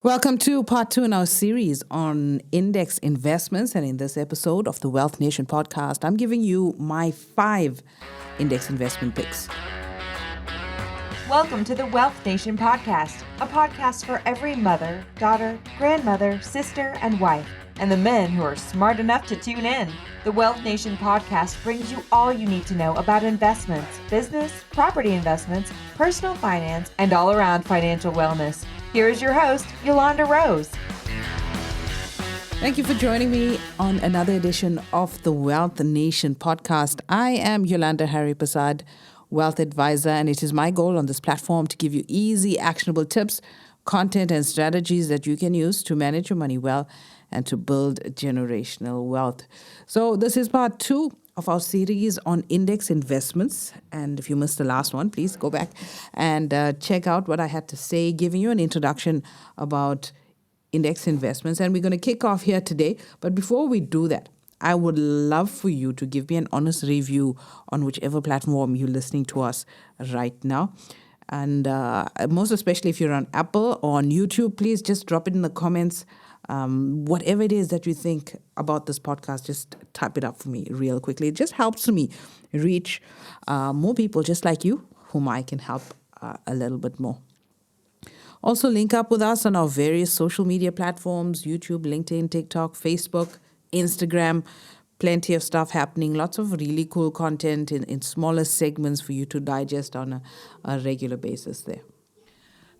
Welcome to part two in our series on index investments. And in this episode of the Wealth Nation podcast, I'm giving you my 5 index investment picks. Welcome to the Wealth Nation podcast, a podcast for every mother, daughter, grandmother, sister, and wife, and the men who are smart enough to tune in. The Wealth Nation podcast brings you all you need to know about investments, business, property investments, personal finance, and all-around financial wellness. Here is your host, Yolanda Rose. Thank you for joining me on another edition of the Wealth Nation podcast. I am Yolanda Harry-Prasad, Wealth Advisor, and it is my goal on this platform to give you easy, actionable tips, content, and strategies that you can use to manage your money well and to build generational wealth. So this is part 2 of our series on index investments. And if you missed the last one, please go back and check out what I had to say, giving you an introduction about index investments. And we're going to kick off here today. But before we do that, I would love for you to give me an honest review on whichever platform you're listening to us right now. And most especially if you're on Apple or on YouTube, please just drop it in the comments. Whatever it is that you think about this podcast, just type it up for me real quickly. It just helps me reach more people just like you, whom I can help a little bit more. Also, link up with us on our various social media platforms: YouTube, LinkedIn, TikTok, Facebook, Instagram. Plenty of stuff happening. Lots of really cool content in smaller segments for you to digest on a regular basis there.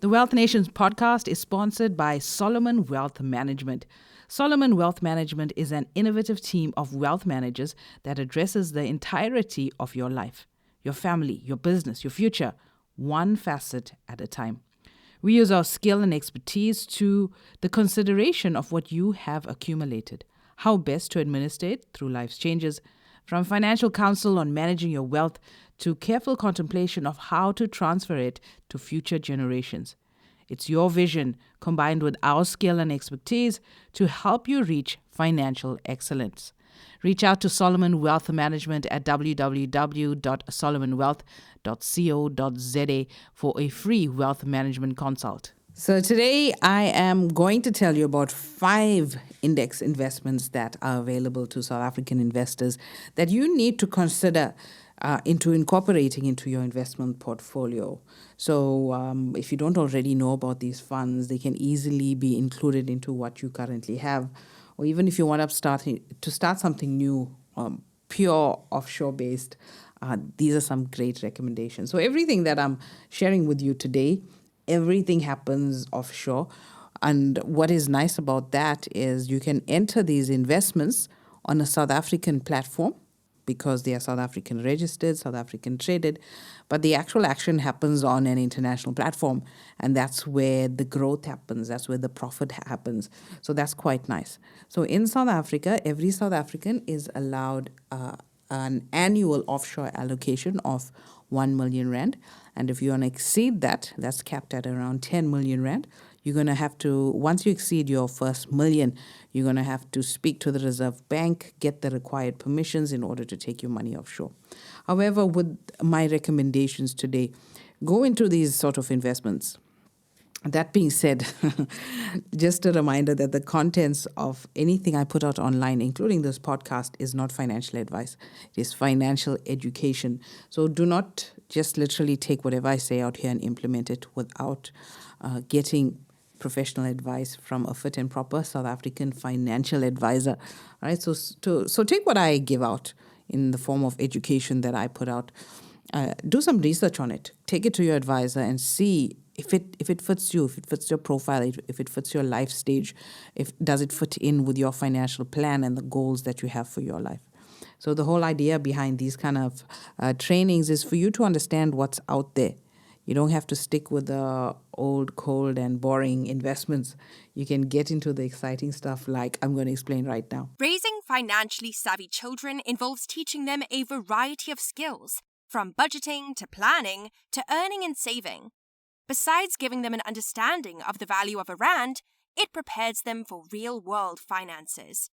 The Wealth Nations podcast is sponsored by Solomon Wealth Management. Solomon Wealth Management is an innovative team of wealth managers that addresses the entirety of your life, your family, your business, your future, one facet at a time. We use our skill and expertise to the consideration of what you have accumulated, how best to administer it through life's changes, from financial counsel on managing your wealth to careful contemplation of how to transfer it to future generations. It's your vision combined with our skill and expertise to help you reach financial excellence. Reach out to Solomon Wealth Management at www.solomonwealth.co.za for a free wealth management consult. So today I am going to tell you about 5 index investments that are available to South African investors that you need to consider into incorporating into your investment portfolio. So if you don't already know about these funds, they can easily be included into what you currently have. Or even if you want to start something new, pure offshore based, these are some great recommendations. So everything that I'm sharing with you today, everything happens offshore. And what is nice about that is you can enter these investments on a South African platform because they are South African registered, South African traded, but the actual action happens on an international platform, and that's where the growth happens, that's where the profit happens. So that's quite nice. So in South Africa, every South African is allowed an annual offshore allocation of 1 million rand, and if you want to exceed that, that's capped at around 10 million rand. You're going to have to, once you exceed your first million, you're going to have to speak to the Reserve Bank, get the required permissions in order to take your money offshore. However, with my recommendations today, go into these sort of investments. That being said, just a reminder that the contents of anything I put out online, including this podcast, is not financial advice. It is financial education. So do not just literally take whatever I say out here and implement it without getting professional advice from a fit and proper South African financial advisor. All right, so take what I give out in the form of education that I put out. Do some research on it. Take it to your advisor and see if it fits you, if it fits your profile, if it fits your life stage, does it fit in with your financial plan and the goals that you have for your life. So the whole idea behind these kind of trainings is for you to understand what's out there. You don't have to stick with the old, cold, and boring investments. You can get into the exciting stuff like I'm going to explain right now. Raising financially savvy children involves teaching them a variety of skills, from budgeting to planning to earning and saving. Besides giving them an understanding of the value of a rand, it prepares them for real-world finances.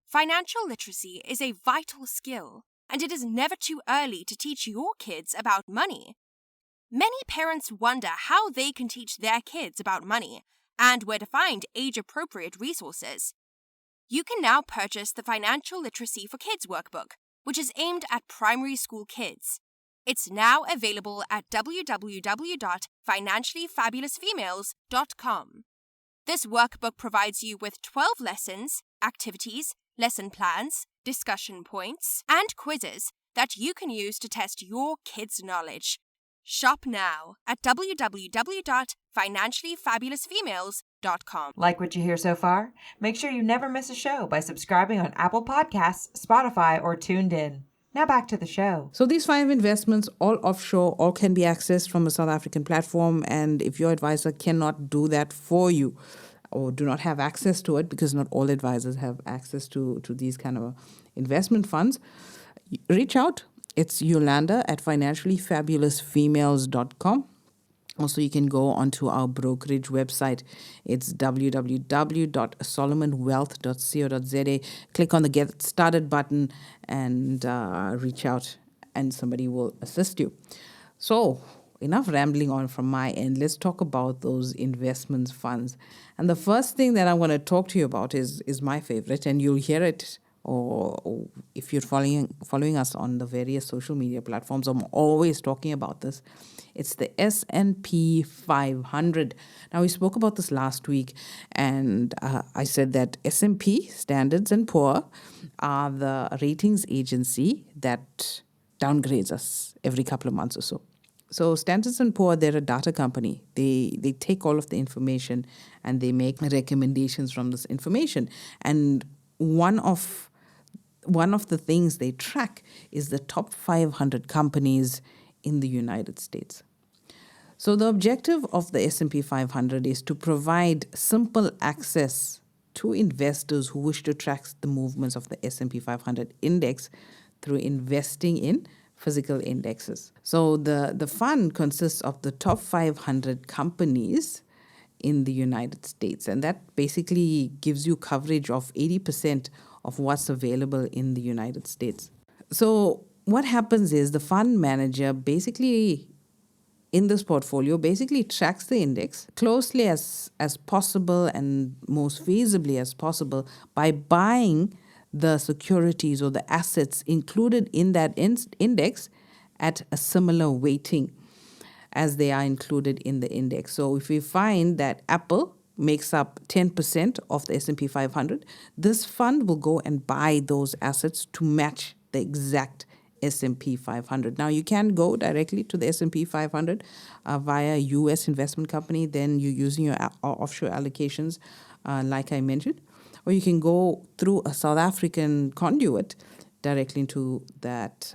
Financial literacy is a vital skill, and it is never too early to teach your kids about money. Many parents wonder how they can teach their kids about money, and where to find age-appropriate resources. You can now purchase the Financial Literacy for Kids workbook, which is aimed at primary school kids. It's now available at www.financiallyfabulousfemales.com. This workbook provides you with 12 lessons, activities, lesson plans, discussion points, and quizzes that you can use to test your kids' knowledge. Shop now at www.financiallyfabulousfemales.com. Like what you hear so far? Make sure you never miss a show by subscribing on Apple Podcasts, Spotify, or Tuned In. Now back to the show. So these 5 investments, all offshore, all can be accessed from a South African platform. And if your advisor cannot do that for you or do not have access to it, because not all advisors have access to these kind of investment funds, reach out. It's Yolanda at financiallyfabulousfemales.com. Also, you can go onto our brokerage website. It's www.solomonwealth.co.za. Click on the Get Started button and reach out, and somebody will assist you. So, enough rambling on from my end. Let's talk about those investments funds. And the first thing that I want to talk to you about is my favorite, and you'll hear it, or if you're following us on the various social media platforms, I'm always talking about this. It's the S&P 500. Now, we spoke about this last week, and I said that S&P, Standards & Poor, are the ratings agency that downgrades us every couple of months or so. So Standards & Poor, they're a data company. They take all of the information and they make recommendations from this information. And one of the things they track is the top 500 companies in the United States. So the objective of the S&P 500 is to provide simple access to investors who wish to track the movements of the S&P 500 index through investing in physical indexes. So the fund consists of the top 500 companies in the United States, and that basically gives you coverage of 80% of what's available in the United States. So what happens is the fund manager basically in this portfolio basically tracks the index closely as possible and most feasibly as possible by buying the securities or the assets included in that index at a similar weighting as they are included in the index. So if we find that Apple makes up 10% of the S&P 500, this fund will go and buy those assets to match the exact S&P 500. Now, you can go directly to the S&P 500 via U.S. investment company. Then you're using your offshore allocations, like I mentioned. Or you can go through a South African conduit directly into that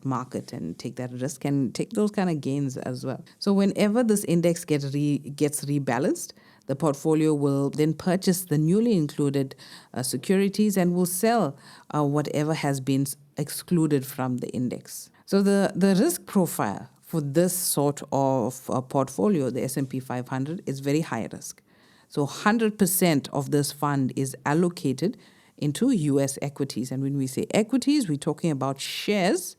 market and take that risk and take those kind of gains as well. So whenever this index gets rebalanced, the portfolio will then purchase the newly included securities and will sell whatever has been excluded from the index. So the risk profile for this sort of portfolio, the S&P 500, is very high risk. So 100% of this fund is allocated into U.S. equities. And when we say equities, we're talking about shares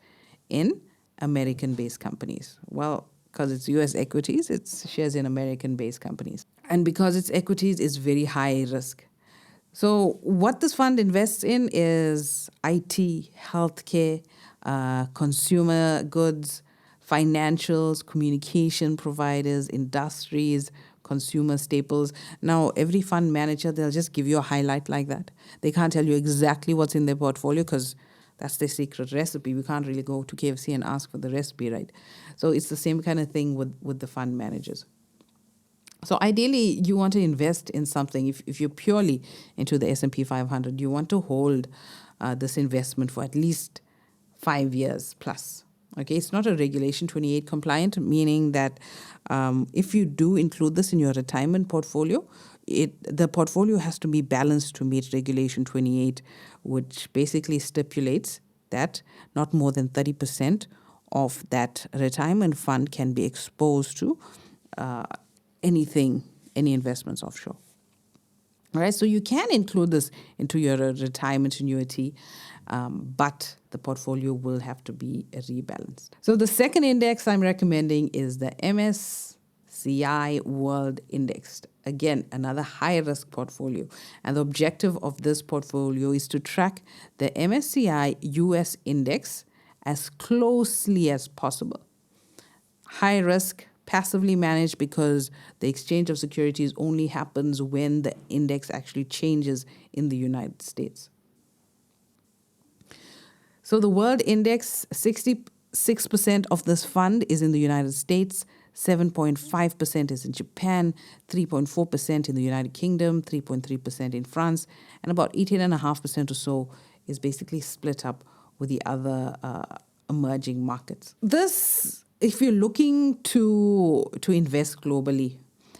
in American-based companies. Well, because it's U.S. equities, it's shares in American-based companies. And because it's equities, it's very high risk. So what this fund invests in is IT, healthcare, consumer goods, financials, communication providers, industries, consumer staples. Now, every fund manager, they'll just give you a highlight like that. They can't tell you exactly what's in their portfolio because that's their secret recipe. We can't really go to KFC and ask for the recipe, right? So it's the same kind of thing with the fund managers. So ideally, you want to invest in something. If you're purely into the S&P 500, you want to hold this investment for at least 5 years plus. Okay, it's not a Regulation 28 compliant, meaning that if you do include this in your retirement portfolio, the portfolio has to be balanced to meet Regulation 28, which basically stipulates that not more than 30% of that retirement fund can be exposed to any investments offshore. All right, so you can include this into your retirement annuity, but the portfolio will have to be rebalanced. So the second index I'm recommending is the MSCI MSCI World Index. Again, another high-risk portfolio. And the objective of this portfolio is to track the MSCI US Index as closely as possible. High risk, passively managed because the exchange of securities only happens when the index actually changes in the United States. So the World Index, 66% of this fund is in the United States, 7.5% is in Japan, 3.4% in the United Kingdom, 3.3% in France, and about 18.5% or so is basically split up with the other emerging markets. This, if you're looking to invest globally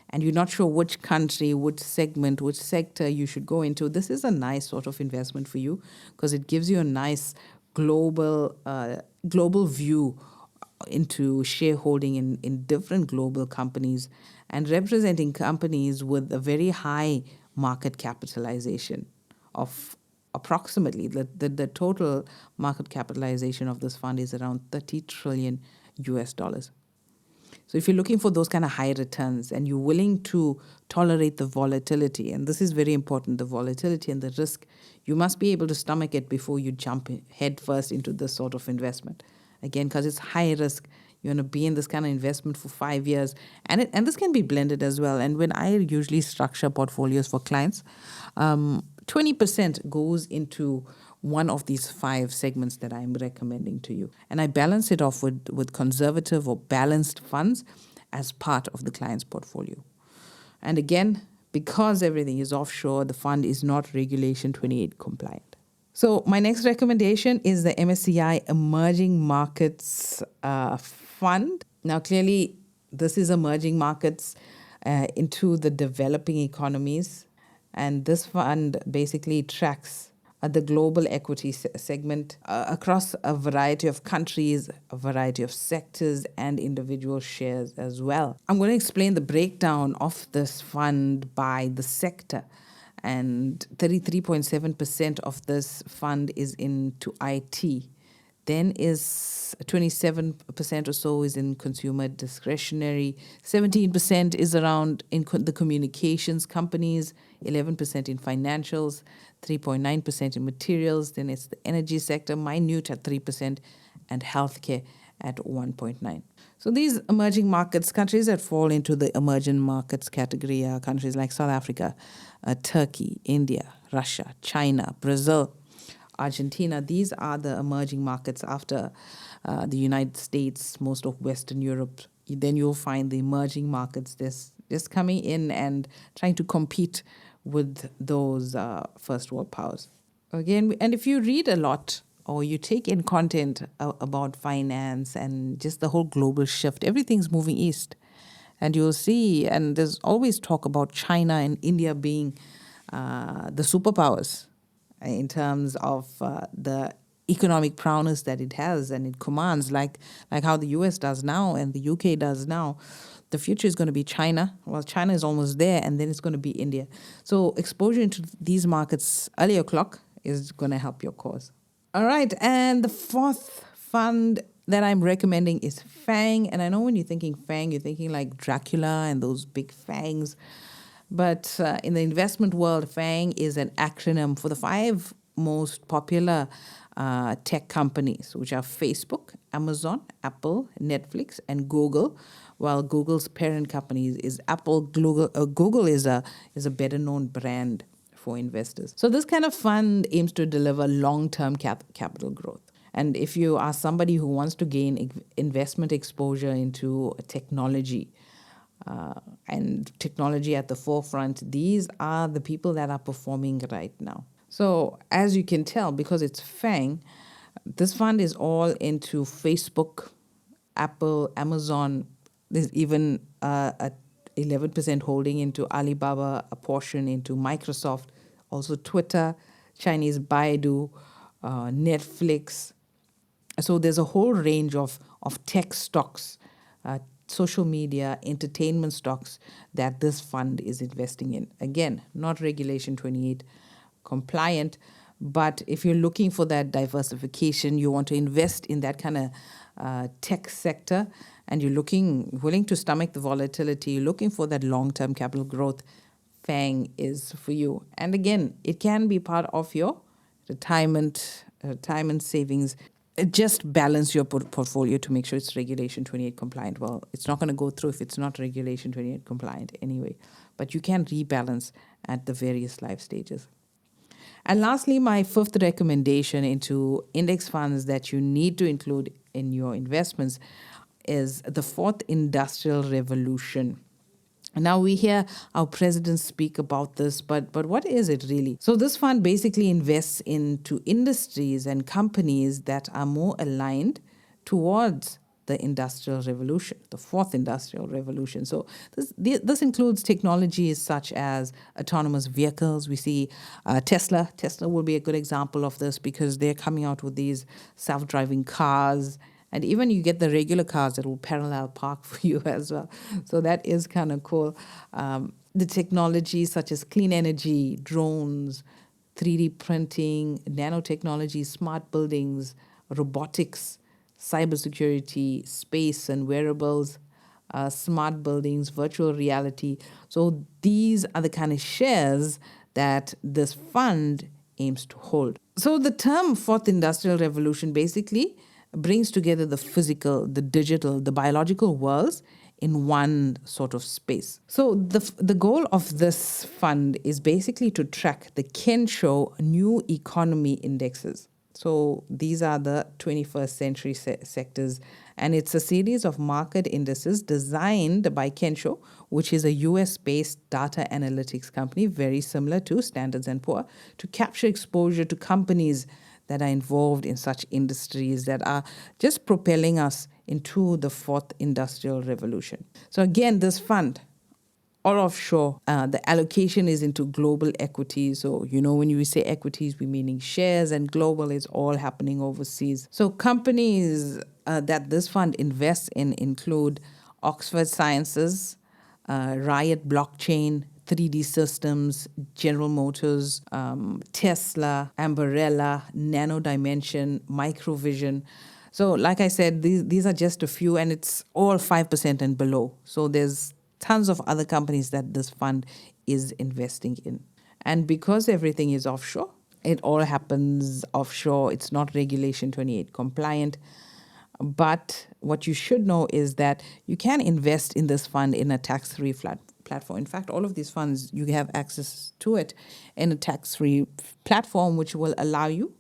and you're not sure which country, which segment, which sector you should go into, this is a nice sort of investment for you because it gives you a nice global view into shareholding in different global companies and representing companies with a very high market capitalization of approximately the total market capitalization of this fund is around $30 trillion US. So if you're looking for those kind of high returns and you're willing to tolerate the volatility, and this is very important, the volatility and the risk, you must be able to stomach it before you jump head first into this sort of investment. Again, because it's high risk, you want to be in this kind of investment for 5 years. And this can be blended as well. And when I usually structure portfolios for clients, 20% goes into one of these 5 segments that I'm recommending to you. And I balance it off with conservative or balanced funds as part of the client's portfolio. And again, because everything is offshore, the fund is not Regulation 28 compliant. So my next recommendation is the MSCI Emerging Markets Fund. Now, clearly, this is emerging markets into the developing economies. And this fund basically tracks the global equity segment across a variety of countries, a variety of sectors, and individual shares as well. I'm going to explain the breakdown of this fund by the sector. And 33.7% of this fund is into IT. Then is 27% or so is in consumer discretionary. 17% is around in the communications companies. 11% in financials. 3.9% in materials. Then it's the energy sector, minute at 3%, and healthcare at 1.9%. So these emerging markets, countries that fall into the emerging markets category are countries like South Africa, Turkey, India, Russia, China, Brazil, Argentina. These are the emerging markets after the United States, most of Western Europe. Then you'll find the emerging markets just coming in and trying to compete with those first world powers. Again, and if you read a lot or you take in content about finance and just the whole global shift, everything's moving east. And you'll see, and there's always talk about China and India being the superpowers in terms of the economic prowess that it has and it commands, like how the US does now and the UK does now. The future is going to be China. Well, China is almost there, and then it's going to be India. So exposure into these markets early o'clock is going to help your cause. All right, and the fourth fund that I'm recommending is FANG. And I know when you're thinking FANG, you're thinking like Dracula and those big fangs. But in the investment world, FANG is an acronym for the 5 most popular tech companies, which are Facebook, Amazon, Apple, Netflix, and Google. While Google's parent company is Apple, Google is a better known brand for investors. So this kind of fund aims to deliver long-term capital growth. And if you are somebody who wants to gain investment exposure into technology and technology at the forefront, these are the people that are performing right now. So as you can tell, because it's FANG, this fund is all into Facebook, Apple, Amazon. There's even a 11% holding into Alibaba, a portion into Microsoft, also Twitter, Chinese Baidu, Netflix. So there's a whole range of tech stocks, social media, entertainment stocks that this fund is investing in. Again, not Regulation 28 compliant, But if you're looking for that diversification, you want to invest in that kind of tech sector, and you're willing to stomach the volatility, you're looking for that long-term capital growth, FANG is for you. And again, it can be part of your retirement savings. Just balance your portfolio to make sure it's Regulation 28 compliant. Well, it's not going to go through if it's not Regulation 28 compliant anyway. But you can rebalance at the various life stages. And lastly, my fifth recommendation into index funds that you need to include in your investments is the fourth industrial revolution. Now we hear our president speak about this, but what is it really? So this fund basically invests into industries and companies that are more aligned towards the industrial revolution, the fourth industrial revolution. So this includes technologies such as autonomous vehicles. We see Tesla. Tesla will be a good example of this because they're coming out with these self-driving cars. And even you get the regular cars that will parallel park for you as well. So that is kind of cool. The technologies such as clean energy, drones, 3D printing, nanotechnology, smart buildings, robotics, cybersecurity, space and wearables, smart buildings, virtual reality. So these are the kind of shares that this fund aims to hold. So the term Fourth Industrial Revolution basically brings together the physical, the digital, the biological worlds in one sort of space. So the goal of this fund is basically to track the Kensho New Economy Indexes. So these are the 21st century sectors, and it's a series of market indices designed by Kensho, which is a US-based data analytics company, very similar to Standards & Poor's, to capture exposure to companies that are involved in such industries that are just propelling us into the fourth industrial revolution. So again, this fund, all offshore, the allocation is into global equities. So, when we say equities, we're meaning shares, and global is all happening overseas. So companies that this fund invests in include Oxford Sciences, Riot Blockchain, 3D Systems, General Motors, Tesla, Ambarella, Nano Dimension, Microvision. So like I said, these are just a few, and it's all 5% and below. So there's tons of other companies that this fund is investing in. And because everything is offshore, it all happens offshore. It's not Regulation 28 compliant. But what you should know is that you can invest in this fund in a tax-free platform. In fact, all of these funds, you have access to it in a tax-free platform, which will allow you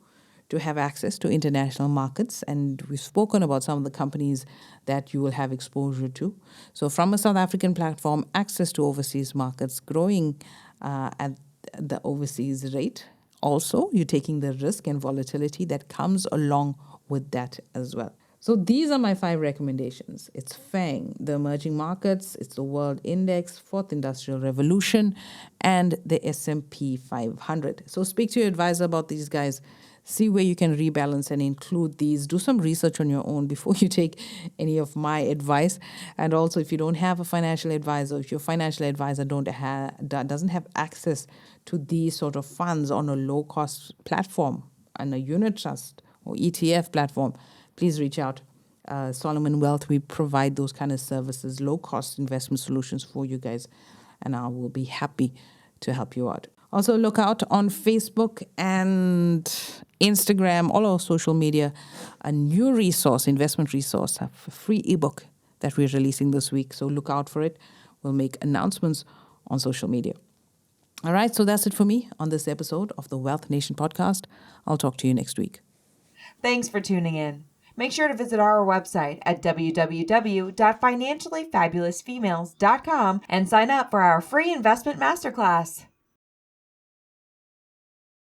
to have access to international markets. And we've spoken about some of the companies that you will have exposure to. So from a South African platform, access to overseas markets, growing at the overseas rate. Also, you're taking the risk and volatility that comes along with that as well. So these are my 5 recommendations. It's FANG, the emerging markets, it's the World Index, Fourth Industrial Revolution, and the S&P 500. So speak to your advisor about these guys. See where you can rebalance and include these. Do some research on your own before you take any of my advice. And also, if you don't have a financial advisor, if your financial advisor doesn't have access to these sort of funds on a low-cost platform, on a unit trust or ETF platform, please reach out. Solomon Wealth, we provide those kind of services, low-cost investment solutions for you guys, and I will be happy to help you out. Also, look out on Facebook and Instagram, all our social media, a new resource, investment resource, a free ebook that we're releasing this week. So look out for it. We'll make announcements on social media. All right, so that's it for me on this episode of the Wealth Nation podcast. I'll talk to you next week. Thanks for tuning in. Make sure to visit our website at www.financiallyfabulousfemales.com and sign up for our free investment masterclass.